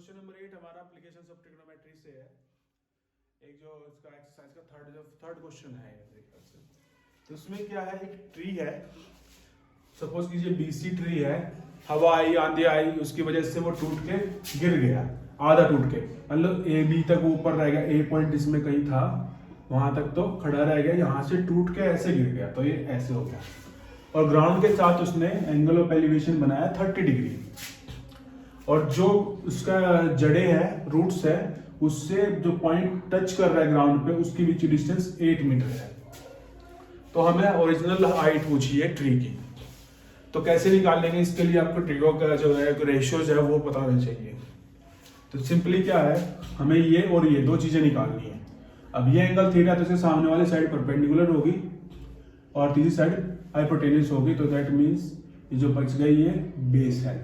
Question number 8 हमारा applications of trigonometry से है। एक जो इसका एक्सरसाइज का थर्ड क्वेश्चन है मेरे ख्याल से। तो इसमें क्या है, एक ट्री है, सपोज कीजिए बीसी ट्री है, हवा आई आंधी आई उसकी वजह से वो टूट के गिर गया, आधा टूट के, मतलब ए बी तक ऊपर रह गया, ए पॉइंट इसमें कहीं था वहां तक तो खड़ा रह गया, यहाँ से टूट के ऐसे गिर गया, तो ये ऐसे हो गया। और ग्राउंड के साथ उसने एंगल ऑफ एलिवेशन बनाया 30 डिग्री, और जो उसका जड़े है, रूट्स है, उससे जो पॉइंट टच कर रहा है ग्राउंड पे उसकी बीच डिस्टेंस 8 मीटर है। तो हमें ओरिजिनल हाइट पूछी है ट्री की, तो कैसे निकाल लेंगे, इसके लिए आपको ट्रीओ का जो है रेशियोज है वो पता होना चाहिए। तो सिंपली क्या है, हमें ये और ये दो चीजें निकालनी है। अब ये एंगल थीटा, तो इसके सामने वाली साइड परपेंडिकुलर होगी और तीसरी साइड हाइपोटेन्यूज होगी, तो दैट मीन्स ये जो बच गई ये बेस है।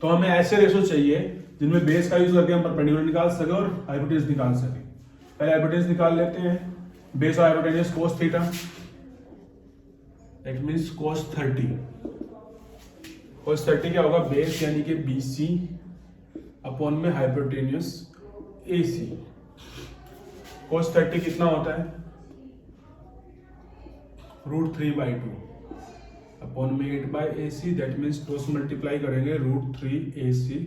तो हमें ऐसे रेशो चाहिए जिनमें बेस का यूज करके हम परपेंडिकुलर निकाल सके और हाइपोटेन्यूज निकाल सके। पहले हाइपोटेन्यूज निकाल लेते हैं, बेस और hypotenuse cos theta, that means cos 30। cos 30 क्या होगा, बेस यानी कि BC अपॉन में हाइपोटेन्यूज AC। cos 30 कितना होता है, √3/2 अपॉन में 8/AC, that means cross multiply करेंगे √3AC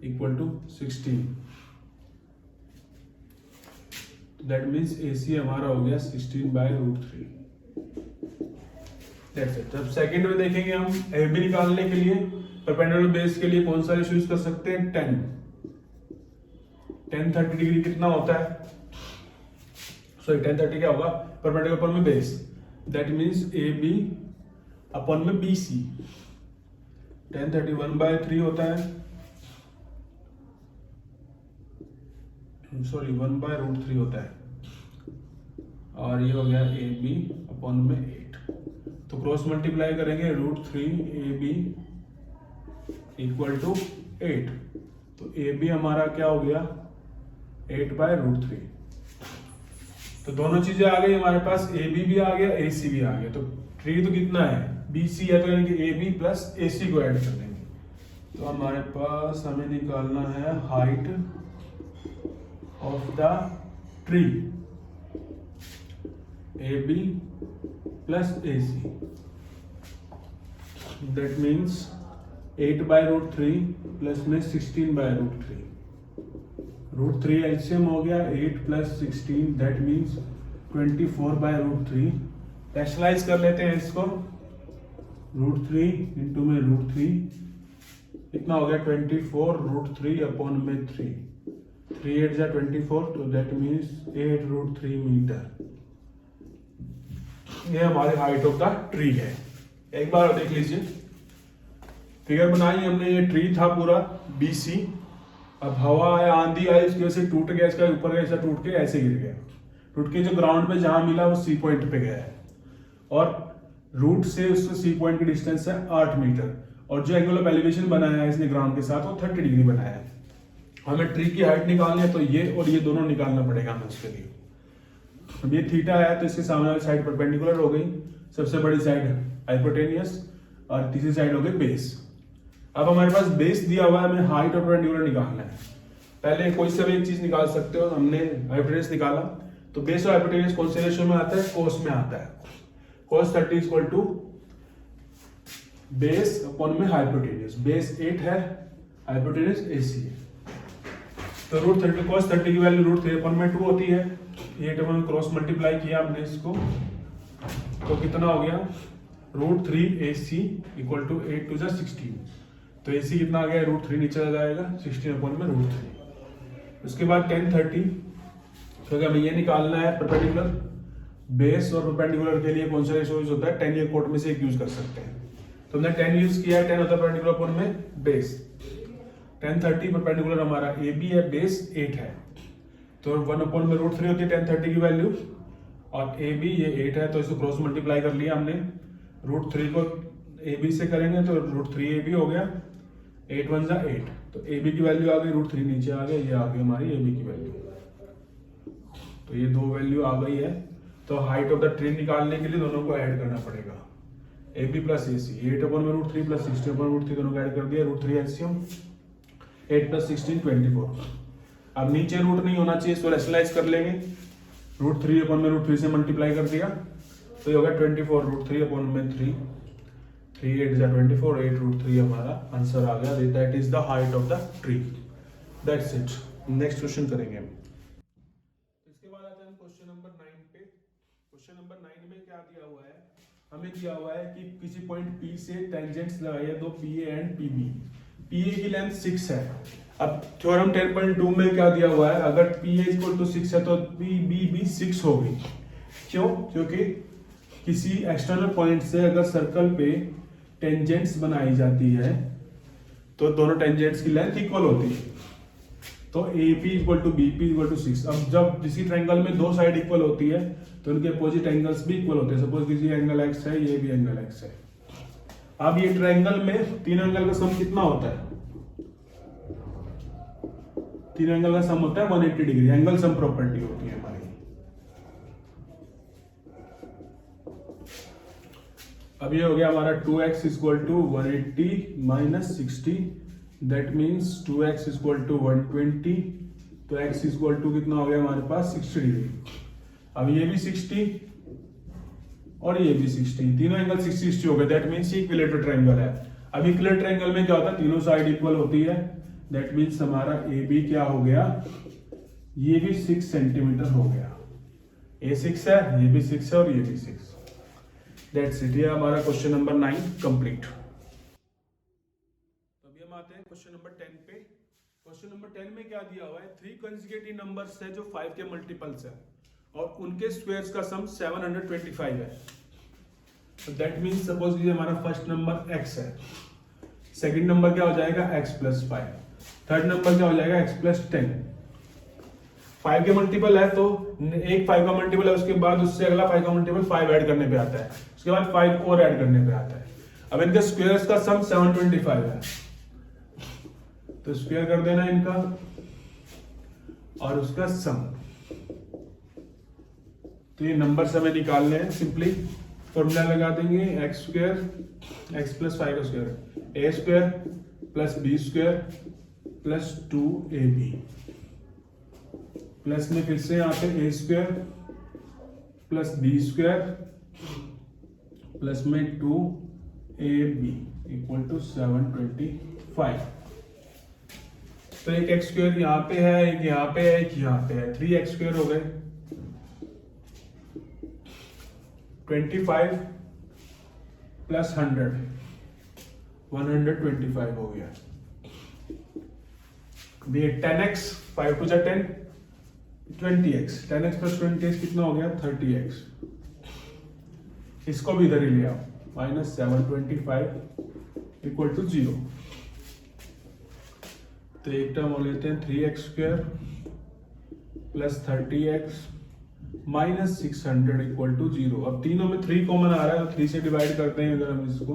equal to 16, that means AC हमारा हो गया 16/√3। जब सेकंड में देखेंगे हम AB निकालने के लिए परपेंडिकुलर बेस के लिए कौन सा रेशियो यूज कर सकते हैं, 10 30 डिग्री कितना होता है, सॉरी 10 30 क्या होगा, परपेंडिकुलर अपॉन में base, that means AB upon में BC, 10 30 1/3 होता है, सॉरी 1/√3 होता है, और ये हो गया AB अपॉन में 8। तो क्रॉस मल्टीप्लाई करेंगे √3AB इक्वल टू 8, तो AB हमारा क्या हो गया 8/√3। तो दोनों चीजें आ गई हमारे पास, AB भी आ गया AC भी आ गया। तो ट्री तो कितना है, BC है, तो यानी कि AB प्लस AC को ऐड कर देंगे। तो हमारे पास हमें निकालना है height of the tree, AB plus AC, that means 8/√3 plus में 16/√3, √3 एलसीएम हो गया, 8 प्लस 16 दैट मीन्स 24/√3। रैशनलाइज कर लेते हैं इसको, √3 इंटू में √3 कितना हो गया 24 √3 अपॉन में 3, 3 8 जा 24, तो दैट मीन्स 8√3 मीटर। ये हमारी हाइट ऑफ द ट्री है। एक बार देख लीजिए, फिगर बनाई हमने, ये ट्री था पूरा BC, अब हवा आया आंधी आई उसकी वजह से टूट गया, इसका ऊपर गया, ऐसा टूट के ऐसे गिर गया, टूट के जो ग्राउंड पे जहां मिला वो C पॉइंट पे गया है, और रूट से उससे C पॉइंट की डिस्टेंस है 8 मीटर, और जो एंगल ऑफ एलिवेशन बनाया है इसने ग्राउंड के साथ वो 30 डिग्री बनाया है। हमें ट्री की हाइट निकालनी है, तो ये और ये दोनों निकालना पड़ेगा हमें उसके लिए। अब ये थीटा है, तो इसके सामने वाली साइड परपेंडिकुलर हो गई, सबसे बड़ी साइड हाइपोटेनियस, और तीसरी साइड हो गई बेस। अब हमारे पास बेस दिया हुआ है, हमें हाइट और परपेंडिकुलर निकालना है। पहले कोई सा भी एक चीज निकाल सकते हो, हमने हाइपोटेन्यूज निकाला, तो बेस और हाइपोटेन्यूज कौन से रेशियो में आता है, कोस में आता है। cos 30 equal to base upon में हाइपोटेन्यूज, बेस 8 है, हाइपोटेन्यूज AC है, तो √30 cos 30 की वैल्यू √3 अपॉन में 2 होती है, 8 अपॉन क्रॉस मल्टीप्लाई किया हमने इसको, तो कितना हो गया √3AC इक्वल टू 8 2 16, तो AC कितना आ गया, √3 नीचे आ जाएगा, 16 अपॉन में √3। उसके बाद 10 30, क्योंकि हमें ये निकालना है परपेंडिकुलर, बेस और परपेंडिकुलर के लिए कौन सा रेशियो यूज होता है, 10 या कोट में से एक यूज कर सकते हैं, तो हमने 10 यूज किया है, 10 होता है परपेंडिकुलर अपॉन में बेस, 10 30 परपेंडिकुलर हमारा AB है, बेस 8 है, तो 1 अपॉन में √3 होती है 10 30 की वैल्यू, और AB ये 8 है, तो इसको क्रॉस मल्टीप्लाई कर लिया हमने, √3 को AB से करेंगे तो √3AB हो गया, 8 1 जा 8, तो AB की वैल्यू आ गई, √3 नीचे आ गया, ये आ गई हमारी AB की वैल्यू, तो ये दो वैल्यू आ गई है। तो हाइट ऑफ द ट्री निकालने के लिए दोनों को ऐड करना पड़ेगा, A B plus A C, 8/√3 plus 60/√3 दोनों को ऐड कर दिया, √3 एलसीएम, 8 + 16 24। अब नीचे रूट नहीं होना चाहिए, इसको रैशनलाइज कर लेंगे, √3/√3 से मल्टीप्लाई कर दिया तो ये होगा 24 √3/3, 3 8 जा 24, 8 √3 हमारा आंसर आ गया, that is the height of the tree. That's it. Next question करेंगे हम। इसके बाद आते हैं क्वेश्चन नंबर 9 पे। क्वेश्चन नंबर 9 में क्या दिया हुआ है, हमें दिया हुआ है कि किसी पॉइंट P से टेंजेंट्स लगाइए दो PA एंड PB। PA की लेंथ 6 है। अब थ्योरम 10.2 में क्या दिया हुआ है, अगर PA = 6 है तो PB भी 6 होगी। क्यों? क्योंकि किसी एक्सटर्नल पॉइंट से अगर सर्कल पे टेंजेंट्स बनाई जाती है तो दोनों टेंजेंट्स की लेंथ इक्वल होती है, तो AP = BP = 6। अब जब किसी ट्रायंगल में दो साइड इक्वल होती है तो उनके अपोजिट एंगल्स भी इक्वल होते हैं। सपोज किसी एंगल X है, ये भी एंगल X है। अब ये ट्रायंगल में तीनों एंगल का सम कितना होता है, तीनों एंगल का सम होता है 180 डिग्री, एंगल सम प्रॉपर्टी होती है हमारी। अब ये हो गया हमारा 2x = 180 - 60, दैट मीन्स 2x = 120, तो x = कितना हो गया हमारे पास 60 डिग्री। अब ये भी 60 और ये भी 60, तीनों एंगल 60 हो गए, दैट मीन्स ये इक्विलेटरल ट्रायंगल है। अब इक्विलेटरल ट्रायंगल में क्या होता है, तीनों साइड इक्वल होती है, दैट मीन्स हमारा AB क्या हो गया, ये भी 6 सेंटीमीटर हो गया। A 6 है, ये भी 6 है और ये भी 6। That's it. ये हमारा क्वेश्चन नंबर 9 कंप्लीट। अभी हम आते हैं क्वेश्चन नंबर 10 पे। क्वेश्चन नंबर 10 में क्या दिया हुआ है, 3 कंसेक्यूटिव नंबर्स है जो 5 के मल्टीपल्स है और उनके स्क्वायर्स का सम 725 है। तो दैट मीन्स सपोज ये हमारा फर्स्ट नंबर x है, सेकंड नंबर क्या हो जाएगा x + 5, थर्ड नंबर क्या हो जाएगा x + 10। 5 के मल्टीपल है तो एक 5 का मल्टीपल है, उसके बाद उससे अगला 5 का मल्टीपल 5 ऐड करने पे आता है, उसके बाद 5 और ऐड करने पे आता है। अब इनके स्क्वायर्स का सम 725 है, तो स्क्वायर कर देना इनका और उसका सम। तो ये नंबर हमें निकालने हैं, सिंपली फॉर्मूला लगा देंगे, x² x + 5 का square, a² + b² + 2ab, plus में फिर से यहाँ पे a² + b² प्लस में 2ab = 725। तो एक x² यहाँ पे है, एक यहाँ पे है, एक यहाँ पे है, 3x² हो गए, 25 + 100 125 हो गया। ये 10x 5 × 10 20x, 10x + 20x कितना हो गया 30x। इसको भी इधर ही ले आओ, -725 = 0। तो एक टर्म हो लेते हैं 3x² + 30x - 600 = 0। अब तीनों में 3 कॉमन आ रहा है तो 3 से डिवाइड करते हैं अगर हम इसको,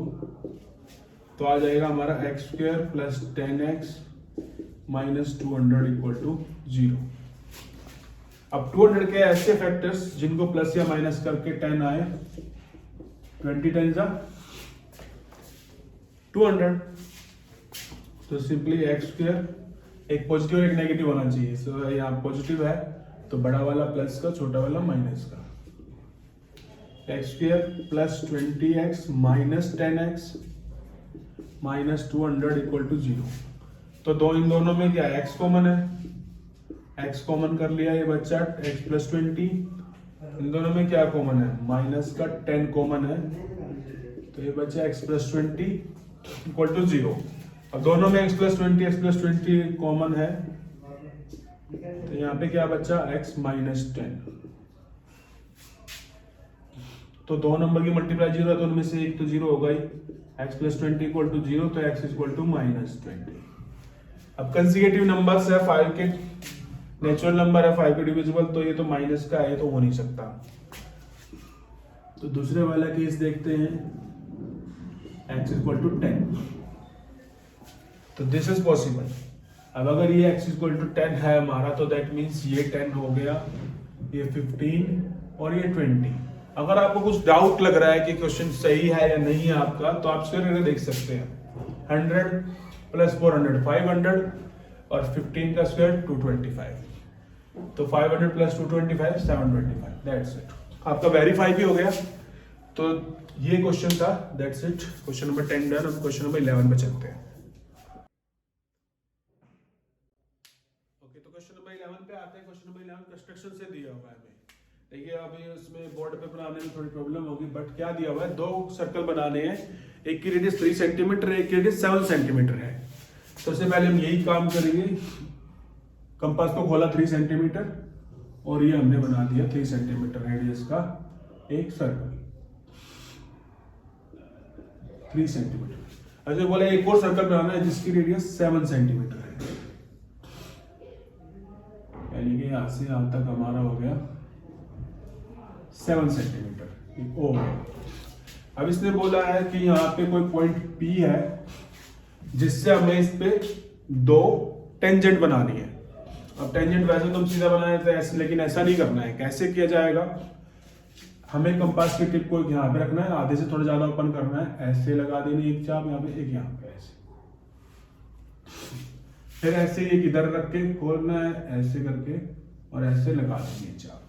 तो आ जाएगा हमारा x² + 10x - 200 = 0। अब 200 के ऐसे फैक्टर्स जिनको प्लस या माइनस करके 10 आए, 20 10 जा 200, तो सिंपली x² एक पॉजिटिव एक नेगेटिव होना चाहिए। सो यहाँ पॉजिटिव है तो बड़ा वाला प्लस का, छोटा वाला माइनस का। x² + 20x - 10x - 200 = 0। तो इन दोनों में क्या है, x कॉमन है, x कॉमन कर लिया ये बच्चा, x + 20। इन दोनों में क्या कॉमन है, माइनस का 10 कॉमन है, तो ये बच्चा x + 20 = 0। अब दोनों में x + 20 कॉमन है, तो यहाँ पे क्या बच्चा x - 10। तो दो नंबर की मल्टीप्लाई 0 है तो उनमें से एक तो 0 होगा ही, x + 20 = 0, तो x = -20। अब कंसेक्यूटिव नंबर्स है 5 के, नेचुरल नंबर है 5 के डिविजिबल, तो ये तो माइनस का है, तो हो नहीं सकता। तो दूसरे वाला केस देखते हैं, x = 10, तो दिस इज पॉसिबल। अब अगर ये x = 10 है हमारा, तो दैट मीन्स ये 10 हो गया, ये 15 और ये 20। अगर आपको कुछ डाउट लग रहा है कि क्वेश्चन सही है या नहीं है आपका, तो आप स्क्वायर देख सकते हैं। 100 प्लस 400 500 और 15 का स्क्वायर 225, तो 500 प्लस 225 725, दैट्स इट। आपका वेरीफाई भी हो गया। तो ये क्वेश्चन था, that's it. Question number 10 done. अब क्वेश्चन नंबर 11 पे चलते हैं। ओके, तो क्वेश्चन नंबर 11 पे आते हैं। क्वेश्चन नंबर 11 कंस्ट्रक्शन से दिया हुआ है हमें। देखिए अभी उसमें बोर्ड पे बनाने में थोड़ी प्रॉब्लम होगी, बट क्या दिया हुआ है, दो सर्कल बनाने हैं। एक की रेडियस 3 सेंटीमीटर है, एक की रेडियस 7 सेंटीमीटर है। सबसे पहले हम यही काम करेंगे, कंपास को खोला 3 सेंटीमीटर और ये हमने बना दिया 3 सेंटीमीटर रेडियस का एक सर्कल, 3 सेंटीमीटर। अच्छा बोला एक और सर्कल बनाना है जिसकी रेडियस 7 सेंटीमीटर है, यानी कि यहां से यहां तक हमारा हो गया 7 सेंटीमीटर। ओ अब इसने बोला है कि यहाँ पे कोई पॉइंट P है जिससे हमें इस पे 2 टेंजेंट बनानी है। अब टेंजेंट वैसे तो हम सीधा बनाए थे ऐसे, लेकिन ऐसा नहीं करना है। कैसे किया जाएगा, हमें कंपास की टिप को यहाँ पे रखना है, आधे से थोड़ा ज्यादा ओपन करना है, ऐसे लगा देनी एक चाप यहाँ पे, एक यहाँ पे ऐसे, फिर ऐसे एक इधर रख के खोलना है ऐसे करके और ऐसे लगा देंगे चाप,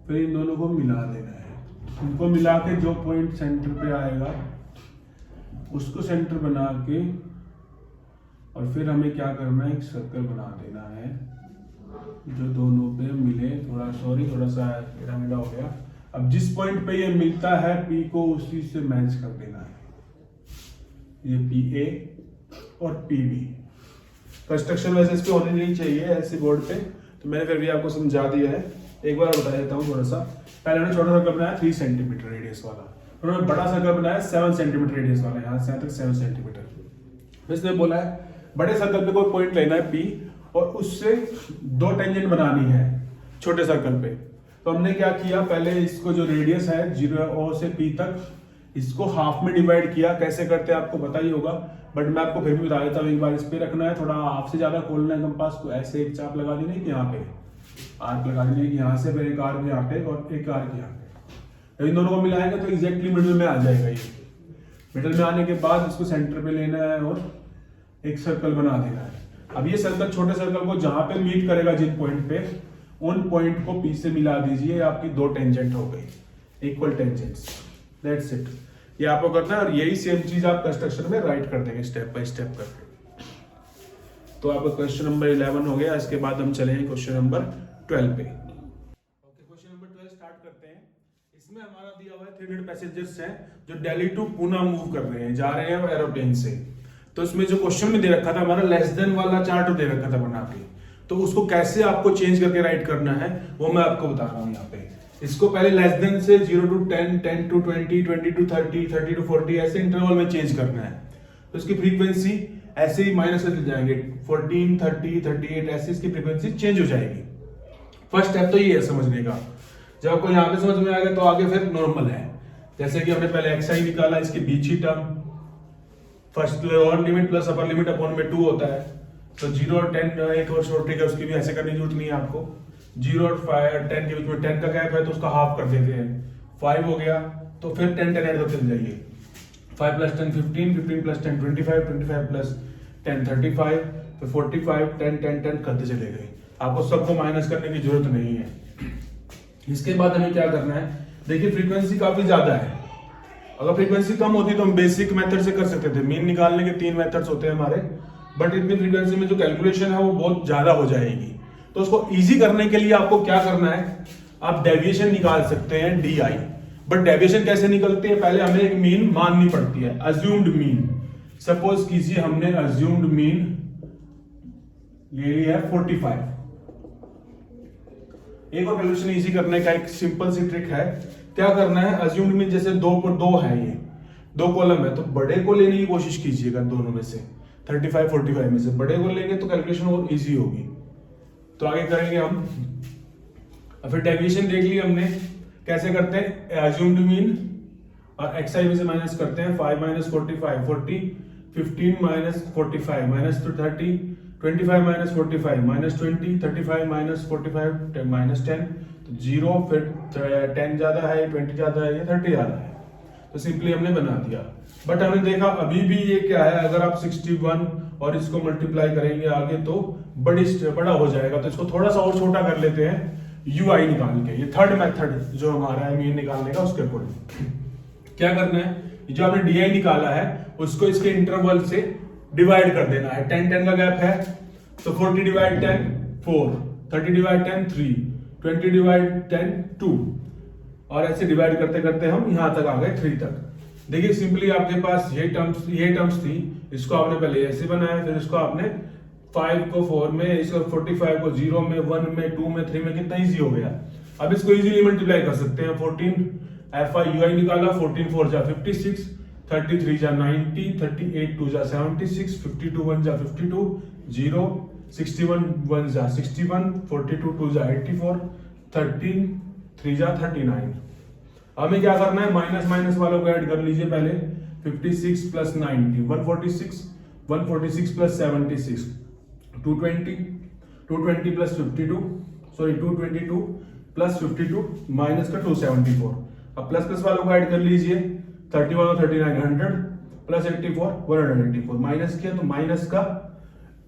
फिर इन दोनों को मिला देना है। इनको मिला के जो पॉइंट सेंटर पे आएगा उसको सेंटर बना के और फिर हमें क्या करना है, एक सर्कल बना देना है जो दोनों पे मिले। थोड़ा सा पिरामिड हो गया। अब जिस पॉइंट पे ये मिलता है P को उसी से मैच कर देना है, ये PA और PB। कंस्ट्रक्शन वैसे इस पे होनी नहीं चाहिए ऐसे बोर्ड पे, तो मैंने फिर भी आपको समझा दिया है। एक बार बता देता हूँ थोड़ा सा। पहले हमने छोटा सर्कल बनाया 3 सेंटीमीटर रेडियस वाला, फिर हमने बड़ा सर्कल बनाया 7 सेंटीमीटर रेडियस वाला, यहाँ से यहाँ तक 7 सेंटीमीटर। इसने बोला है बड़े सर्कल पे कोई पॉइंट लेना है P और उससे 2 टेंजेंट बनानी है छोटे सर्कल पे। तो हमने क्या किया, पहले इसको जो रेडियस है 0 से P तक, इसको हाफ में डिवाइड किया। कैसे करते हैं आपको पता ही होगा, बट मैं आपको फिर भी बता देता हूँ। एक बार इस पे रखना है, थोड़ा हाफ से ज्यादा खोलना है कंपास को, ऐसे एक चाप लगा देनी है यहाँ पे, आर्क लगा देनी है यहाँ से, फिर एक आर्क यहाँ पे और एक आर्क यहाँ पे। इन दोनों को मिलाएंगे तो एग्जैक्टली मिडिल में आ जाएगा। ये मिडिल में आने के बाद इसको सेंटर पे लेना है और एक सर्कल बना देना है। अब ये सर्कल छोटे सर्कल को जहां पे मीट करेगा जिन पॉइंट पे, उन पॉइंट को P से मिला दीजिए। आपकी 2 टेंजेंट हो गई, इक्वल टेंजेंट्स, दैट्स इट। ये आपको करना है और यही सेम चीज आप कंस्ट्रक्शन में राइट कर देंगे स्टेप बाय स्टेप करके। तो आपका क्वेश्चन नंबर 11 हो गया। इसके बाद हम चलेंगे क्वेश्चन नंबर 12 पे। ओके, क्वेश्चन नंबर 12 स्टार्ट करते हैं। इसमें हमारा दिया हुआ है 300 पैसेंजर्स हैं जो दिल्ली टू पुणे मूव कर रहे हैं, जा रहे हैं एरोप्लेन से। तो इसमें जो क्वेश्चन में दे रखा था हमारा लेस देन वाला चार्ट दे रखा था बना के, तो उसको कैसे आपको चेंज करके राइट करना है वो मैं आपको बता रहा हूँ यहाँ पे। इसको पहले लेस देन से 0 to 10, 10 to 20, 20 to 30, 30 to 40 ऐसे इंटरवल में चेंज करना है। तो इसकी फ्रीक्वेंसी ऐसे ही माइनस होते जाएंगे, 14, 30, 38 ऐसे इसकी फ्रीक्वेंसी चेंज हो जाएगी। फर्स्ट स्टेप तो ये है समझने का। जब आपको यहाँ पे समझ में आ गया तो आगे फिर नॉर्मल है। जैसे कि हमने पहले xi निकाला, इसके बीच ही term first lower limit plus upper limit upon में 2 होता है। तो 0 और 10 एक और शॉर्ट ट्रिक है, उसकी भी ऐसे करने की जरूरत नहीं है आपको। 0 और 10 के बीच में 10 का गैप है तो उसका हाफ कर देते हैं, 5 हो गया। तो फिर 10 10 ऐड होते चले जाइए, 5 प्लस 10 15, 15 प्लस 10 25, 25 प्लस 10 35, फिर 45, 10 10 10 करते चले गए। आपको सबको माइनस करने की जरूरत नहीं है। इसके बाद हमें क्या करना है, देखिए फ्रीक्वेंसी काफी ज्यादा है। अगर फ्रीक्वेंसी कम होती तो हम बेसिक मेथड से कर सकते थे, मीन निकालने के 3 मेथड्स होते हैं हमारे, बट इतनी फ्रीक्वेंसी में जो कैलकुलेशन है वो बहुत ज्यादा हो जाएगी। तो उसको इजी करने के लिए आपको क्या करना है, आप डेविएशन निकाल सकते हैं DI। बट डेविएशन कैसे निकलती है, पहले हमें एक मीन माननी पड़ती है, अज्यूम्ड मीन। सपोज कीजिए हमने अज्यूम्ड मीन ले लिया है 45। एक और कैलकुलेशन इजी करने का एक सिंपल सी ट्रिक है। क्या करना है, अज्यूम्ड मीन जैसे 2 पर 2 है, ये 2 कॉलम है तो बड़े को लेने की कोशिश कीजिएगा। दोनों में से 35 45 में से बड़े को लेंगे तो कैलकुलेशन और इजी होगी। तो आगे करेंगे हम। फिर डेविएशन देख लिया हमने, कैसे करते हैं, अज्यूम्ड मीन और xi में से माइनस करते हैं। 5 minus 45 40, 15 minus 45 minus 30, 25 minus 45 minus 20, 35 minus 45 minus 10, 0, फिर 10 ज्यादा है, 20 ज्यादा है या 30 ज्यादा है, तो सिंपली हमने बना दिया। बट हमने देखा अभी भी ये क्या है, अगर आप 61 और इसको मल्टीप्लाई करेंगे आगे तो बड़ा हो जाएगा, तो इसको थोड़ा सा और छोटा कर लेते हैं ui निकाल के। ये थर्ड मेथड जो हमारा है मीन निकालने का, उसके अकॉर्डिंग क्या करना है, जो आपने di निकाला है उसको इसके इंटरवल से डिवाइड कर देना है। 10 10 का गैप है तो 40 डिवाइड 10 4, 30 डिवाइड 10 3, 20 डिवाइड 10 2, और ऐसे डिवाइड करते करते हम यहां तक आ गए 3 तक। देखिए सिंपली आपके पास ये टर्म्स थी, इसको आपने पहले ऐसे बनाया, फिर इसको आपने 5 को 4 में, इसको 45 को 0 में, 1 में, 2 में, 3 में, कितना इजी हो गया। अब इसको इजीली मल्टीप्लाई कर सकते हैं। 14 FI निकाला, 14 4 जा 56, 33 जा 90, 38 2 जा 76, 52 1 जा 52, 0, 61 1 जा 61, 42 2 जा 84, 13 3 जा 39। हमें क्या करना है, माइनस माइनस वालों को ऐड कर लीजिए पहले। 56 plus 90 146, 146 plus 76 220, 220 plus 52, sorry 222 plus 52 minus का 274। अब प्लस प्लस वालों को ऐड कर लीजिए। 31 और 39 100 प्लस 84 184, माइनस किया तो माइनस का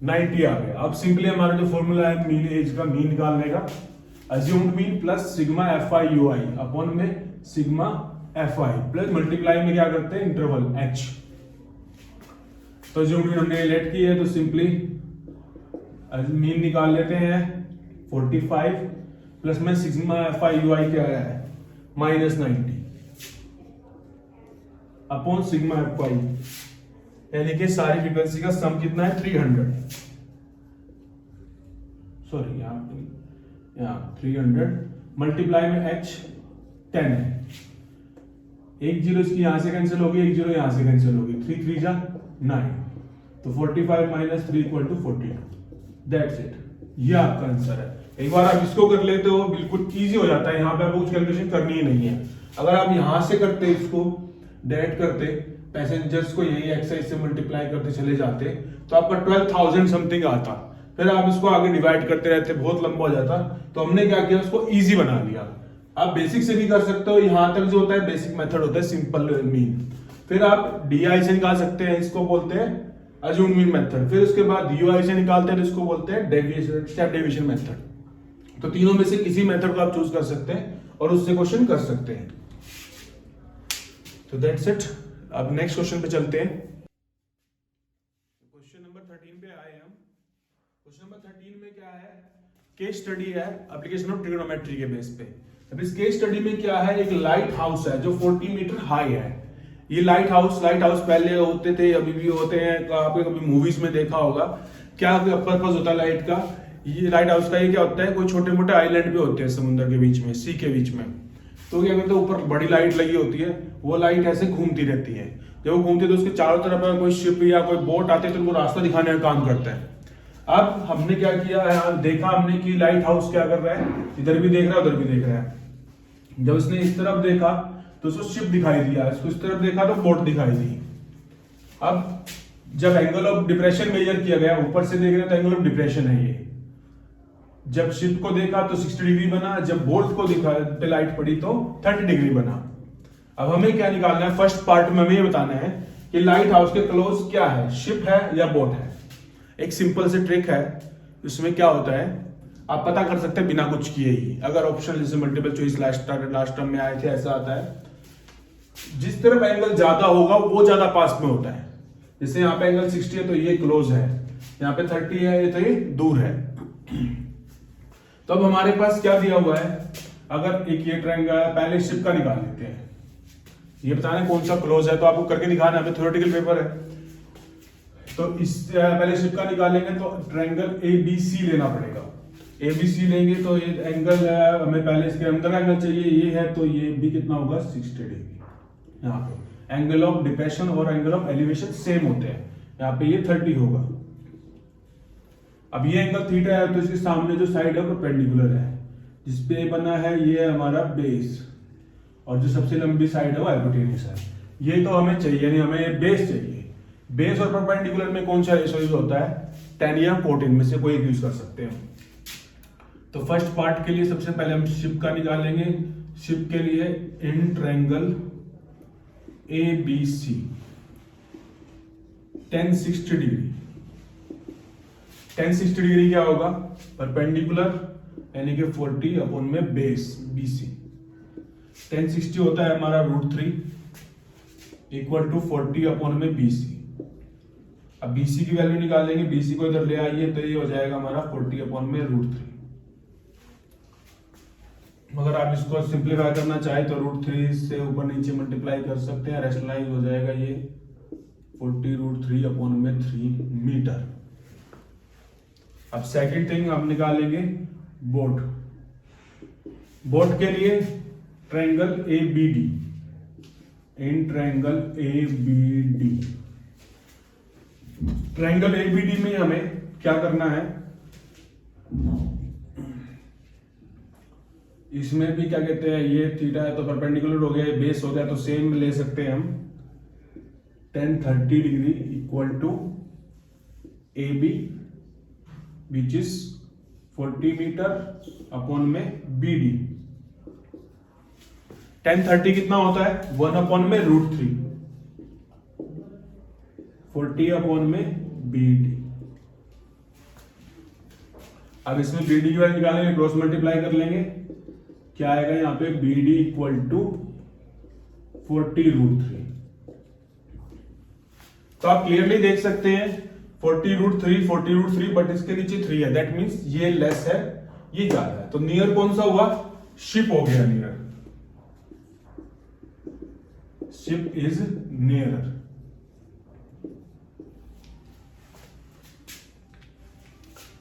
90 आ गया। अब सिंपली हमारा जो फॉर्मूला है मीन एज का, मीन निकालने का, assumed mean plus sigma FI UI upon में सिग्मा FI प्लस मल्टीप्लाई में क्या करते हैं, इंटरवल h। तो अज्यूम्ड मीन हमने लेट की है तो सिंपली मीन निकाल लेते हैं। 45 प्लस में सिग्मा FI UI क्या आया है, माइनस 90 अपॉन सिग्मा FI, यानी कि सारी फ्रीक्वेंसी का सम कितना है 300, सॉरी यहाँ 300 मल्टीप्लाई में h 10 है। एक जीरो इसकी यहां से कैंसिल होगी, एक जीरो यहां से कैंसिल होगी, 3 3 जा 9, तो 45 minus 3 equal to 42। That's it, ये आपका आंसर है। एक बार आप इसको कर लेते हो बिल्कुल इजी हो जाता है, यहाँ पे आपको कुछ कैलकुलेशन करनी ही नहीं है। अगर आप यहां से करते इसको डायरेक्ट करते, पैसेंजर्स को यही एक्सरसाइज से मल्टीप्लाई करते चले जाते, तो आपका 12,000 समथिंग आता। फिर आप इसको आगे डिवाइड करते रहते, बहुत लंबा हो जाता। तो हमने क्या किया, उसको इजी बना लिया। आप बेसिक से भी कर सकते हो, यहां तक जो होता है बेसिक मेथड होता है सिंपल मीन। फिर आप DI से निकाल सकते हैं, इसको बोलते हैं अज्यूम्ड मीन मेथड। फिर उसके बाद UI से निकालते हैं, इसको बोलते हैं डेविएशन, स्टेप डेविएशन मेथड। तो तीनों में से किसी मेथड को आप चूज कर सकते हैं और उससे क्वेश्चन कर सकते हैं। तो दैट्स इट। अब नेक्स्ट क्वेश्चन पे चलते हैं। क्वेश्चन नंबर 13 पे आए हम। क्वेश्चन नंबर 13 में क्या है, केस स्टडी है एप्लीकेशन ऑफ ट्रिग्नोमेट्री के बेस पे। अब इस केस स्टडी में क्या है, एक लाइट हाउस है जो 40 मीटर हाई है। ये लाइट हाउस पहले होते थे, अभी भी होते हैं, आपने कभी मूवीज में देखा होगा। क्या पर्पस होता है लाइट का, ये लाइट हाउस का ये क्या होता है, कोई छोटे मोटे आइलैंड पे होते हैं समुद्र के बीच में, सी के बीच में। तो क्या करते हैं, ऊपर बड़ी लाइट लगी होती है, वो लाइट ऐसे घूमती रहती है। जब वो घूमती है तो उसके चारों तरफ अगर कोई शिप या कोई बोट आते हैं तो उनको रास्ता दिखाने का काम करता है। अब हमने क्या किया है, देखा हमने कि लाइट हाउस क्या कर रहा है, इधर भी देख रहा है उधर भी देख रहा है। जब उसने इस तरफ देखा तो उसको शिप दिखाई दिया, इसको इस तरफ देखा तो बोट दिखाई दी। अब जब एंगल ऑफ डिप्रेशन मेजर किया गया, ऊपर से देख रहे हैं तो एंगल ऑफ डिप्रेशन है ये। जब शिप को देखा तो 60 डिग्री बना, जब बोट को दिखा पे लाइट पड़ी तो 30 डिग्री बना। अब हमें क्या निकालना है, फर्स्ट पार्ट में हमें ये बताना है कि लाइट हाउस के क्लोज क्या है, शिप है या बोट है। एक सिंपल से ट्रिक है, इसमें क्या होता है आप पता कर सकते हैं बिना कुछ किए ही। अगर ऑप्शन जैसे मल्टीपल चॉइस लास्ट टर्म में आए थे, ऐसा आता है जिस तरफ एंगल ज्यादा होगा वो ज्यादा पास में होता है। जैसे यहाँ पे एंगल 60 है तो ये क्लोज है, यहाँ पे 30 है तो ये दूर है। तो अब हमारे पास क्या दिया हुआ है, अगर एक ये ट्रायंगल, पहले शिप का निकाल लेते हैं, ये बताना है कौन सा क्लोज है, तो आपको करके दिखाना है, हमें थ्योरेटिकल पेपर है। तो इस पहले शिप का निकालेंगे तो ट्रायंगल ABC लेना पड़ेगा। ABC लेंगे तो ये एंगल हमें पहले इसके अंदर एंगल चाहिए, ये है तो ये भी कितना होगा 60 डिग्री। यहाँ पे एंगल ऑफ डिप्रेशन और एंगल ऑफ एलिवेशन सेम होते हैं, यहाँ पे ये 30 होगा। अब ये एंगल थीटा है तो इसके सामने जो साइड है वो परपेंडिकुलर है, जिसपे बना है ये हमारा बेस, और जो सबसे लंबी साइड है वो हाइपोटेन्यूस है। ये तो हमें चाहिए नहीं, हमें बेस चाहिए। बेस और परपेंडिकुलर में कौन सा रेशो यूज होता है, 10 या 14 में से कोई एक यूज कर सकते हैं। तो फर्स्ट पार्ट के लिए सबसे पहले हम शिप का निकालेंगे। शिप के लिए in triangle ABC 1060 degree. 1060 degree क्या होगा? परपेंडिकुलर यानी कि 40 अपॉन में बेस BC। 1060 होता है हमारा √3 इक्वल टू 40 अपॉन में BC। अब BC की वैल्यू निकालेंगे, BC को इधर ले आइए तो ये हो जाएगा हमारा 40 अपॉन में √3। अगर आप इसको सिंप्लीफाई करना चाहे तो √3 से ऊपर नीचे मल्टीप्लाई कर सकते हैं, रेशनलाइज हो जाएगा ये 40 √3 अपॉन में 3 मीटर। अब सेकंड थिंग हम निकालेंगे बोट। बोट के लिए triangle ABD, in triangle ABD। Triangle ABD में हमें क्या करना है, इसमें भी क्या कहते हैं, ये थीटा है तो परपेंडिकुलर हो गया, बेस हो गया, तो सेम ले सकते हैं हम 1030 degree equal to AB which is 40 metre upon में BD। 1030 कितना होता है? 1 अपॉन में √3, 40 अपॉन में BD। अब इसमें BD की वैल्यू निकालेंगे, क्रॉस मल्टीप्लाई कर लेंगे, क्या आएगा यहाँ पे BD इक्वल टू 40 √3। तो आप क्लियरली देख सकते हैं 40 √3 बट इसके नीचे 3 है, दैट मींस ये लेस है, ये ज्यादा है। तो नियर कौन सा हुआ? शिप हो गया नियर, शिप इज नियरर।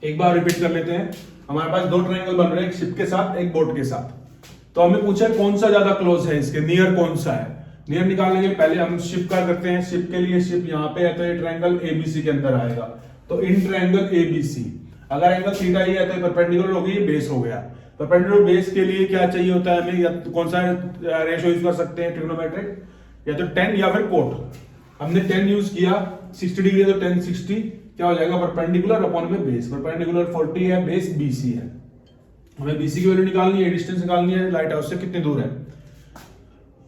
एक बार रिपीट कर लेते हैं। हमारे पास दो ट्रायंगल बन रहे हैं, एक शिप के साथ एक बोट के साथ। तो हमें पूछा कौन सा ज्यादा क्लोज है, इसके नियर कौन सा है। नियर निकालने के लिए पहले हम शिप का करते हैं। शिप के लिए शिप यहाँ पे है तो ये ट्रायंगल ABC के अंदर आएगा, तो इन ट्रायंगल ABC अगर एंगल थीटा ही है तो परपेंडिकुलर हो गई, बेस हो गया। परपेंडिकुलर बेस के लिए क्या चाहिए होता है हमें, या कौन सा रेशो यूज कर सकते हैं ट्रिग्नोमेट्रिक, या तो 10 या फिर कोट। हमने 10 यूज किया, 60 डिग्री है तो 1060 क्या हो जाएगा, परपेंडिकुलर अपॉन में बेस। परपेंडिकुलर 40 है, बेस BC है। हमें BC की वैल्यू निकालनी है, डिस्टेंस निकालनी है लाइट हाउस से कितनी दूर है।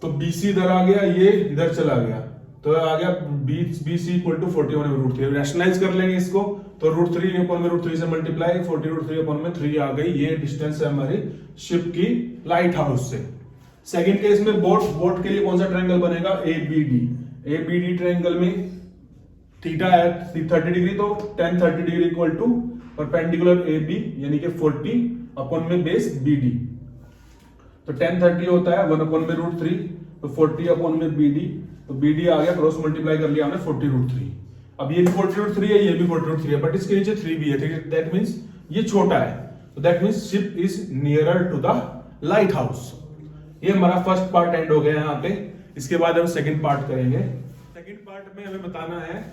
तो BC इधर आ गया, ये इधर चला गया, तो आ गया BC इक्वल टू 40 अपॉन में √3। रैशनलाइज कर लेंगे इसको, तो √3 अपॉन में √3 से मल्टीप्लाई, 40 √3 अपॉन में 3 आ गई। ये डिस्टेंस है हमारी शिप की लाइट हाउस से। सेकंड केस में बोट के लिए कौन सा ट्रायंगल बनेगा, ABD ट्रायंगल में थीटा है 30 डिग्री, तो 1030 degree equal to perpendicular AB यानी कि 40 अपॉन में बेस BD। तो 1030 होता है 1 अपॉन में √3, तो 40 अपॉन में BD, तो BD आ गया, क्रॉस मल्टीप्लाई कर लिया हमने 40 √3। अब ये भी 40 √3 है, ये भी 40 √3 है, बट इसके नीचे 3 भी है, दैट मींस ये छोटा है, तो that means ship is nearer to the lighthouse. ये हमारा फर्स्ट पार्ट एंड हो गया यहाँ पे। इसके बाद हम सेकंड पार्ट करेंगे। सेकंड पार्ट में हमें बताना है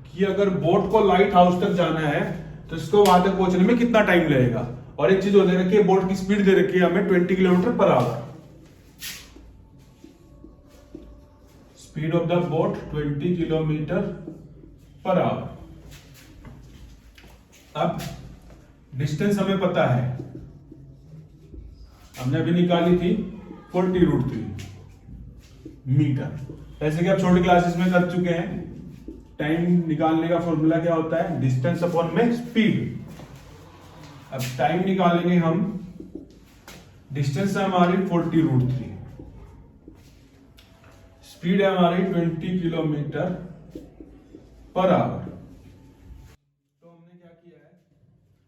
कि अगर बोट को लाइट हाउस तक जाना है तो इसको वहां तक पहुंचने में कितना टाइम लगेगा। और एक चीज और दे रखी है, बोट की स्पीड दे रखी है हमें 20 km/h। Speed of the boat 20 km/h। अब डिस्टेंस हमें पता है, हमने अभी निकाली थी 40 √3 मीटर। जैसे कि आप छोटी क्लासेस में कर चुके हैं, टाइम निकालने का फॉर्मूला क्या होता है, डिस्टेंस अपॉन में स्पीड। अब टाइम निकालेंगे हम, डिस्टेंस है हमारी 40 √3, स्पीड है हमारी 20 km/h। तो हमने क्या किया है,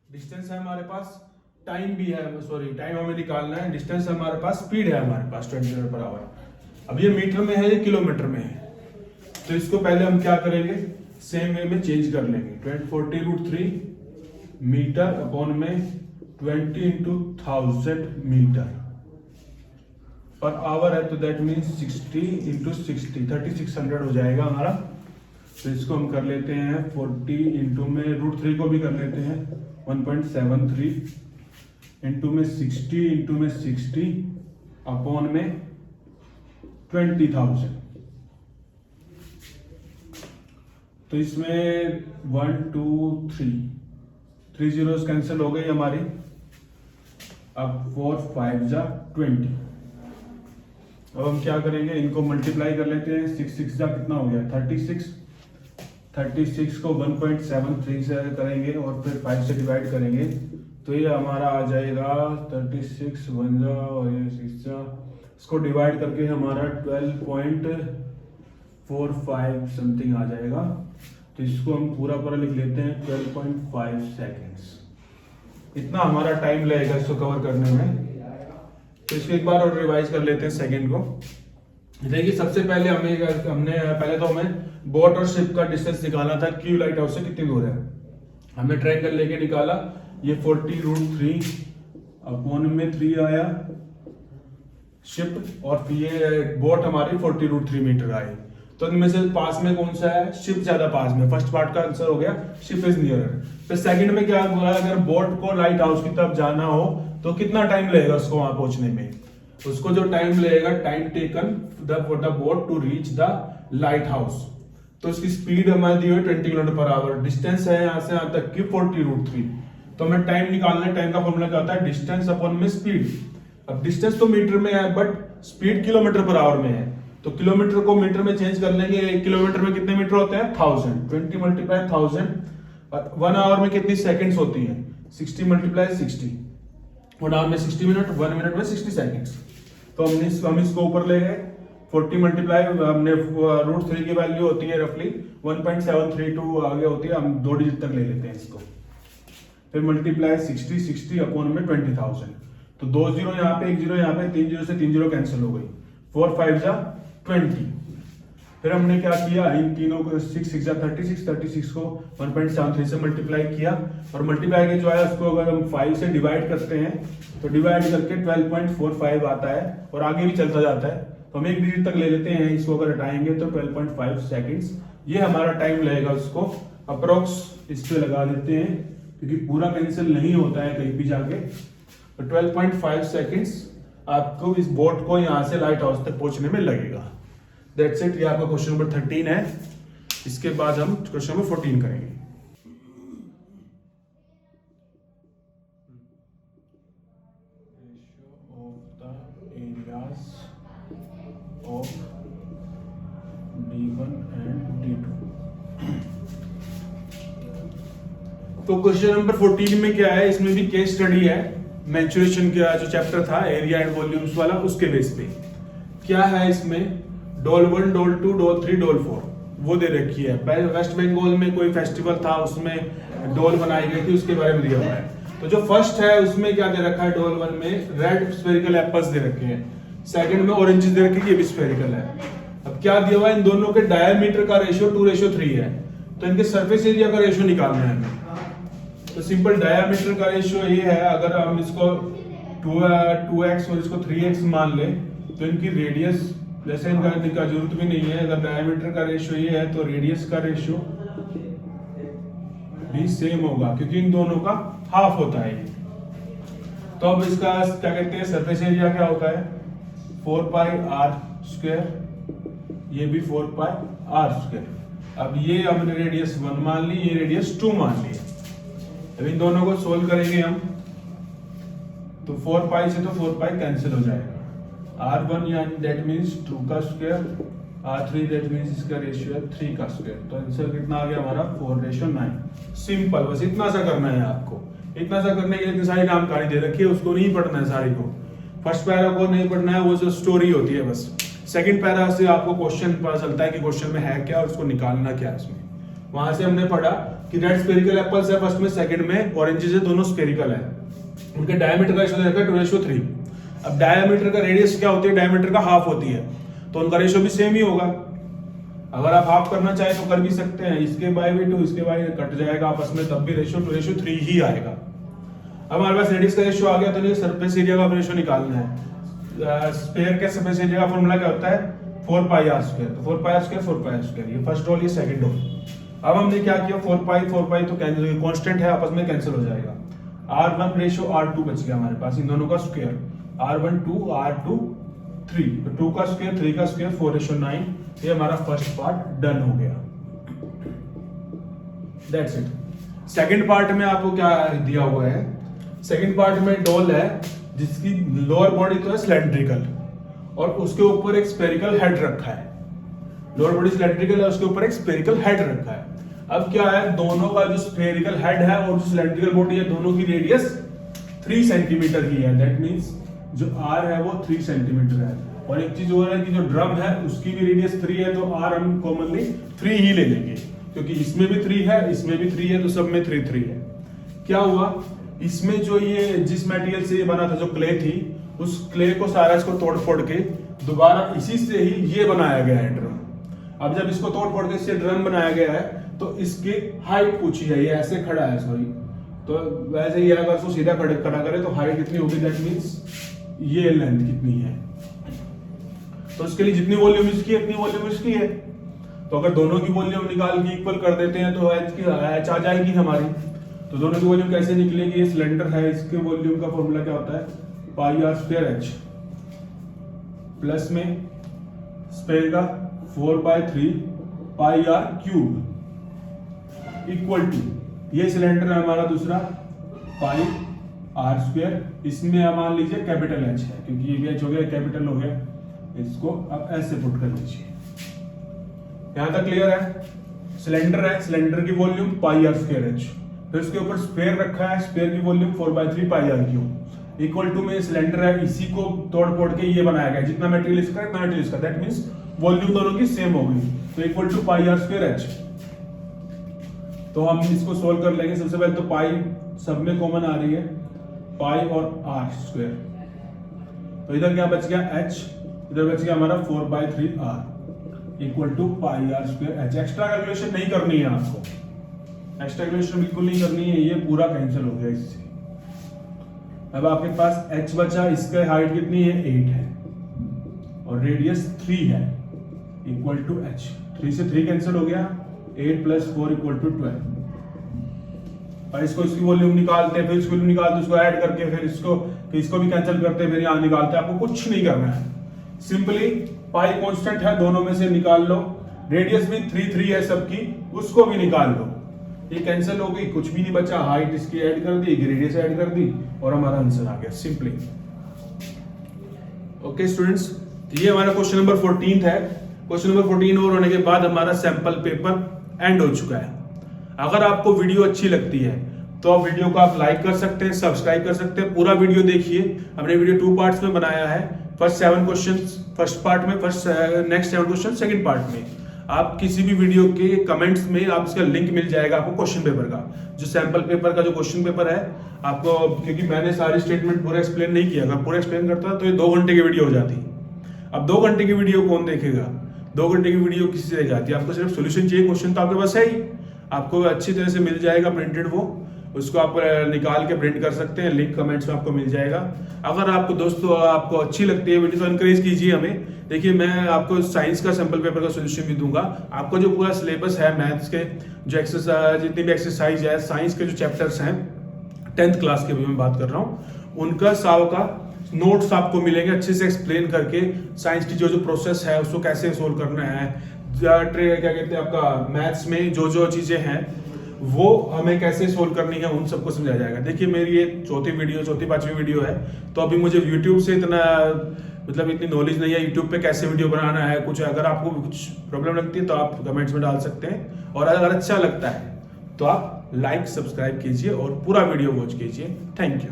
डिस्टेंस है हमारे पास, टाइम भी है, सॉरी टाइम हमें निकालना है, डिस्टेंस है हमारे पास, स्पीड है हमारे पास 20 km/h। अब ये मीटर में है, ये किलोमीटर में है, तो इसको पहले हम क्या करेंगे, सेम वे में चेंज कर लेंगे। 40 √3 मीटर अपॉन में 20 × 1000 मीटर पर आवर है, तो दैट मीन्स 60 × 60 3600 हो जाएगा हमारा। तो इसको हम कर लेते हैं 40 इंटू में √3 को भी कर लेते हैं 1.73 इंटू में 60 इंटू में 60 अपॉन में 20,000। तो इसमें 1 2 3 3 zeros कैंसिल हो गई हमारी, अब 4 5 जा 20। अब हम क्या करेंगे, इनको मल्टीप्लाई कर लेते हैं। 6 6 जा कितना हो गया 36। 36 को 1.73 से करेंगे और फिर 5 से डिवाइड करेंगे तो ये हमारा आ जाएगा 36 1 जा और ये 6 जा, इसको डिवाइड करके हमारा 12.45 समथिंग आ जाएगा। तो इसको हम पूरा लिख लेते हैं 12.5 सेकेंड्स। इतना हमारा टाइम लगेगा इसको कवर करने में। तो इसको एक बार और रिवाइज कर लेते हैं सेकेंड को। देखिए सबसे पहले हमने तो हमें बोट और शिप का डिस्टेंस निकालना था, क्यू लाइट हाउस से कितनी दूर है। हमने ट्रायंगल लेके निकाला, ये 40√3 अपॉन में 3 आया शिप, और ये बोट हमारी 40√3 मीटर आई। तो इनमें से पास में कौन सा है, शिप ज्यादा पास में। फर्स्ट पार्ट का आंसर हो गया शिप इज नियरर। फिर सेकंड में क्या बोला, अगर बोट को लाइट हाउस की तरफ जाना हो तो कितना टाइम लगेगा उसको वहां पहुंचने में। उसको जो टाइम लगेगा, time taken for the boat to reach the lighthouse. तो इसकी स्पीड हमारी दी हुई 20 किलोमीटर/आवर। डिस्टेंस है यहाँ से यहाँ तक की 40√3। तो हमें टाइम निकालना है। टाइम का फॉर्मूला क्या होता है, डिस्टेंस अपॉन में स्पीड। अब डिस्टेंस तो मीटर में है बट स्पीड किलोमीटर/आवर में है, तो किलोमीटर को मीटर में चेंज कर लेंगे। 1 किलोमीटर में कितने मीटर होते हैं 1000। 20 × 1000। 1 आवर में कितनी सेकंड्स होती हैं 60 × 60। 1 आवर में 60 मिनट, 1 मिनट में 60 सेकंड्स। तो हम इसको ऊपर ले गए। 40 मल्टीप्लाई हमने √3 की वैल्यू होती है रफली 1.732 आगे होती है, हम 2 डिजिट तक ले लेते हैं इसको। फिर मल्टीप्लाई 60 अपॉन में 20,000। तो 2 0 यहाँ पे, 1 0 यहाँ पे, 3 0 से 3 0 कैंसिल हो गई। 4 5 जा 20। फिर हमने क्या किया, इन तीनों को 6 6 जा 36, 36 को 1.73 से मल्टीप्लाई किया, और मल्टीप्लाई के जो है उसको अगर हम 5 से डिवाइड करते हैं तो डिवाइड करके 12.45 आता है, और आगे भी चलता जाता है। तो हम 1 डिजिट तक ले लेते हैं, इसको अगर हटाएंगे तो 12.5 सेकेंड्स ये हमारा टाइम लगेगा। उसको अप्रोक्स इस पे लगा देते हैं क्योंकि पूरा कैंसिल नहीं होता है कहीं भी जाके। तो 12.5 सेकेंड्स आपको इस बोट को यहाँ से लाइट हाउस तक पहुंचने में लगेगा। That's it. ये आपका क्वेश्चन नंबर 13 है। इसके बाद हम क्वेश्चन नंबर 14 करेंगे। Of D1 and D2। तो क्वेश्चन नंबर 14 में क्या है, इसमें भी केस स्टडी है। मैच्योरेशन का जो चैप्टर था एरिया एंड वॉल्यूम्स वाला, उसके बेस पे क्या है इसमें, डोल 1 डोल 2 डोल 3 डोल 4 वो दे रखी है। वेस्ट बंगाल में कोई फेस्टिवल था, उसमें डोल बनाई गई थी, उसके बारे में दिया हुआ है। तो जो फर्स्ट है उसमें क्या दे रखा है, डोल 1 में रेड स्फेरिकल एप्पल्स दे रखे हैं, सेकंड में ऑरेंज दे रखे, ये भी स्फेरिकल है। अब क्या दिया हुआ है, इन दोनों के डायमीटर का रेशियो 2:3 है। तो इनके सरफेस एरिया का रेशियो निकालना है हमें। तो सिंपल डायमीटर का रेशियो ये है, अगर हम इसको 2x और इसको 3x मान ले तो इनकी रेडियस, जैसे इनका जरूरत भी नहीं है, अगर डायमीटर का रेशियो ये है तो रेडियस का रेशियो भी सेम होगा क्योंकि इन दोनों का हाफ होता है ये। तो अब इसका क्या कहते हैं, सरफेस एरिया क्या होता है 4πr², ये भी 4πr²। अब ये हमने रेडियस 1 मान ली, ये रेडियस 2 मान ली। अब इन दोनों को सोल्व करेंगे हम तो 4π से तो 4π कैंसिल हो जाएगा। r1 यानी दैट मींस 2 का स्क्वायर, r3 दैट मींस इसका रेशियो है 3 का स्क्वायर। तो आंसर कितना आ गया हमारा 4:9। सिंपल, बस इतना सा करना है आपको। इतना सा करने के लिए इतनी सारी नामकारी दे रखी है, उसको नहीं पढ़ना है सारी को। फर्स्ट पैरा को नहीं पढ़ना है, वो जो स्टोरी होती है बस। सेकंड पैरा से आपको क्वेश्चन पता चलता है कि क्वेश्चन में है क्या और उसको निकालना क्या है इसमें। वहां से हमने पढ़ा कि रेड स्फेरिकल एप्पल्स है फर्स्ट में, सेकंड में ऑरेंजेस है, दोनों स्फेरिकल है। उनके डायमीटर का रेशियो देखा 2:3। अब डायमीटर का रेडियस क्या होती है, डायमीटर का हाफ होती है, तो उनका रेशियो भी सेम ही होगा। अगर आप हाफ करना चाहे तो कर भी सकते हैं, इसके बाय भी 2 इसके बाय कट जाएगा आपस में, तब भी रेशियो 2:3 ही आएगा। अब हमारे पास रेडियस का रेशियो आ गया, तो सरफेस एरिया का रेशियो निकालना है। स्फीयर के सरफेस एरिया का फॉर्मूला क्या होता है 4πr²। तो 4πr², 4πr², ये फर्स्ट रोल, ये सेकंड रोल। अब हमने क्या किया 4π तो कैंसिल, कांस्टेंट है आपस में कैंसिल हो जाएगा। r1 रेशियो r2 बच गया हमारे पास, इन दोनों का स्क्वायर r1 2 r2 3, तो 2 का स्क्वायर 3 का स्क्वायर 4:9। ये हमारा फर्स्ट पार्ट डन हो गया। That's it. सेकंड पार्ट में आपको क्या दिया हुआ है, सेकंड पार्ट में डोल है जिसकी लोअर बॉडी तो है सिलेंड्रिकल और उसके ऊपर एक स्फेरिकल हेड रखा है। लोअर बॉडी सिलेंड्रिकल है, उसके ऊपर एक स्फेरिकल हेड रखा है। अब क्या है, दोनों का जो स्फेरिकल हेड है और जो सिलेंड्रिकल बॉडी है, दोनों की रेडियस 3 सेंटीमीटर की है। दैट मींस जो आर है वो 3 सेंटीमीटर है। और एक चीज और है कि जो ड्रम है उसकी भी रेडियस 3 है, तो आर हम कॉमनली 3 ही ले लेंगे, क्योंकि इसमें भी 3 है, इसमें भी 3 है, तो सब में 3 3 है। क्या हुआ, इसमें जो ये जिस मटेरियल से ये बना था, जो क्ले थी, उस क्ले को सारा इसको तोड़ फोड़ के दोबारा इसी से ही ये बनाया गया है ड्रम। अब जब इसको तोड़ फोड़ के इससे ड्रम बनाया गया है, तो इसकी हाइट पूछी है, ये ऐसे खड़ा है, सॉरी, तो वैसे ही अगर उसको सीधा खड़ा करे तो हाइट कितनी होगी, दैट मींस ये लेंथ कितनी है। तो उसके लिए जितनी वॉल्यूम इसकी है उतनी वॉल्यूम इसकी है। तो अगर दोनों की वॉल्यूम निकाल के इक्वल कर देते हैं तो एच आ जाएगी हमारी। तो दोनों की वॉल्यूम कैसे निकलेगी, ये सिलेंडर है, इसके वॉल्यूम का फॉर्मूला क्या होता है, पाई आर स्क्वायर एच प्लस में स्क्वायर का 4/3 pi R cube equal to, ये सिलेंडर है हमारा दूसरा, पाई आर स्क्वायर, इसमें आप मान लीजिए कैपिटल एच है, क्योंकि ये भी एच हो गया, कैपिटल हो गया, इसको अब ऐसे पुट कर लीजिए। यहां तक क्लियर है। सिलेंडर है, सिलेंडर की volume pi R square H, फिर उसके ऊपर स्फेयर रखा है, स्फेयर की volume 4/3 pi R cube equal to में सिलेंडर है, इसी को तोड़ फोड़ के ये बनाया गया, जितना मटेरियल इसका इतना मटेरियल इसका, दैट मींस वॉल्यूम दोनों की सेम हो गई, तो equal to pi R square H. तो हम इसको सोल्व कर लेंगे। सबसे पहले तो पाई सब में कॉमन आ रही है, पाई और आर स्क्वायर, तो इधर क्या बच गया एच, इधर बच गया हमारा 4/3 R equal to pi R square H. Extra calculation नहीं करनी है आपको, एक्स्ट्रा कैलकुलेशन बिल्कुल नहीं करनी है, ये पूरा कैंसिल हो गया इससे। अब आपके पास h बचा, इसका हाइट कितनी है, 8 है और रेडियस 3 है इक्वल टू h। 3 से 3 कैंसिल हो गया, 8 + 4 = 12। और इसको इसकी वॉल्यूम निकालते हैं, फिर इसको निकालते हैं, उसको ऐड करके फिर इसको भी कैंसिल करते हैं, फिर यहाँ निकालते हैं। आपको कुछ नहीं करना है, सिंपली पाई कांस्टेंट है, दोनों में से निकाल लो, रेडियस भी 3 3 है सबकी, उसको भी निकाल लो, ये कैंसिल हो गई, कुछ भी नहीं बचा, हाइट इसकी ऐड कर दी, रेडियस ऐड कर दी और हमारा आंसर आ गया सिंपली। ओके स्टूडेंट्स, ये हमारा क्वेश्चन नंबर 14 है। क्वेश्चन नंबर 14 और होने के बाद हमारा सैंपल पेपर एंड हो चुका है। अगर आपको वीडियो अच्छी लगती है तो आप वीडियो को आप लाइक कर सकते हैं, सब्सक्राइब कर सकते हैं, पूरा वीडियो देखिए। हमने वीडियो 2 पार्ट्स में बनाया है, फर्स्ट 7 क्वेश्चन फर्स्ट पार्ट में, नेक्स्ट 7 क्वेश्चन सेकंड पार्ट में। आप किसी भी वीडियो के कमेंट्स में आप इसका लिंक मिल जाएगा आपको क्वेश्चन पेपर का, जो सैंपल पेपर का जो क्वेश्चन पेपर है आपको, क्योंकि मैंने सारी स्टेटमेंट पूरा एक्सप्लेन नहीं किया, अगर पूरा एक्सप्लेन करता तो ये 2 घंटे की वीडियो हो जाती। अब 2 घंटे की वीडियो कौन देखेगा, 2 घंटे की वीडियो किसी से जाती है। आपको सिर्फ सोल्यूशन चाहिए, क्वेश्चन तो आपके पास है ही, आपको अच्छी तरह से मिल जाएगा प्रिंटेड, वो उसको आप निकाल के प्रिंट कर सकते हैं, लिंक कमेंट्स में आपको मिल जाएगा। अगर आपको दोस्तों आपको अच्छी लगती है वीडियो तो एनकरेज कीजिए हमें। देखिए मैं आपको साइंस का सैंपल पेपर का सोल्यूशन भी दूंगा, आपको जो पूरा सिलेबस है मैथ्स के, जो एक्सरसाइज जितनी भी एक्सरसाइज है, साइंस के जो चैप्टर्स हैं 10th क्लास के भी मैं बात कर रहा हूँ, उनका 100 का नोट्स आपको मिलेंगे अच्छे से एक्सप्लेन करके। साइंस की जो जो प्रोसेस है उसको कैसे सोल्व करना है, क्या कहते हैं आपका मैथ्स में जो जो चीजें हैं वो हमें कैसे सोल्व करनी है, उन सबको समझाया जाएगा। देखिए मेरी ये चौथी 5वीं वीडियो है, तो अभी मुझे यूट्यूब से इतना मतलब इतनी नॉलेज नहीं है यूट्यूब पे कैसे वीडियो बनाना है। कुछ अगर आपको कुछ प्रॉब्लम लगती है तो आप कमेंट्स में डाल सकते हैं, और अगर अच्छा लगता है तो आप लाइक सब्सक्राइब कीजिए और पूरा वीडियो वॉच कीजिए। Thank you.